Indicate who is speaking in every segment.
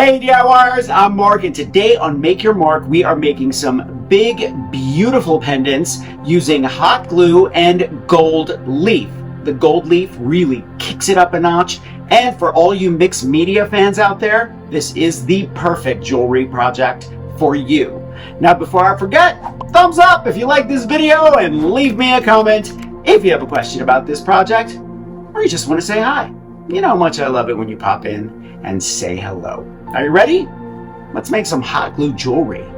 Speaker 1: Hey DIYers, I'm Mark, and today on Make Your Mark, we are making some big, beautiful pendants using hot glue and gold leaf. The gold leaf really kicks it up a notch, and for all you mixed media fans out there, this is the perfect jewelry project for you. Now, before I forget, thumbs up if you like this video and leave me a comment if you have a question about this project or you just want to say hi. You know how much I love it when you pop in and say hello. Are you ready? Let's make some hot glue jewelry.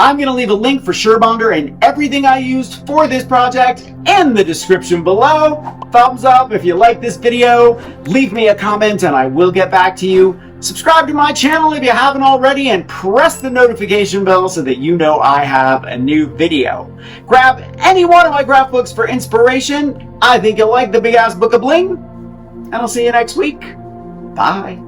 Speaker 1: I'm going to leave a link for Surebonder and everything I used for this project in the description below. Thumbs up if you like this video. Leave me a comment and I will get back to you. Subscribe to my channel if you haven't already and press the notification bell so that you know I have a new video. Grab any one of my craft books for inspiration. I think you'll like the Big Ass Book of Bling. And I'll see you next week. Bye.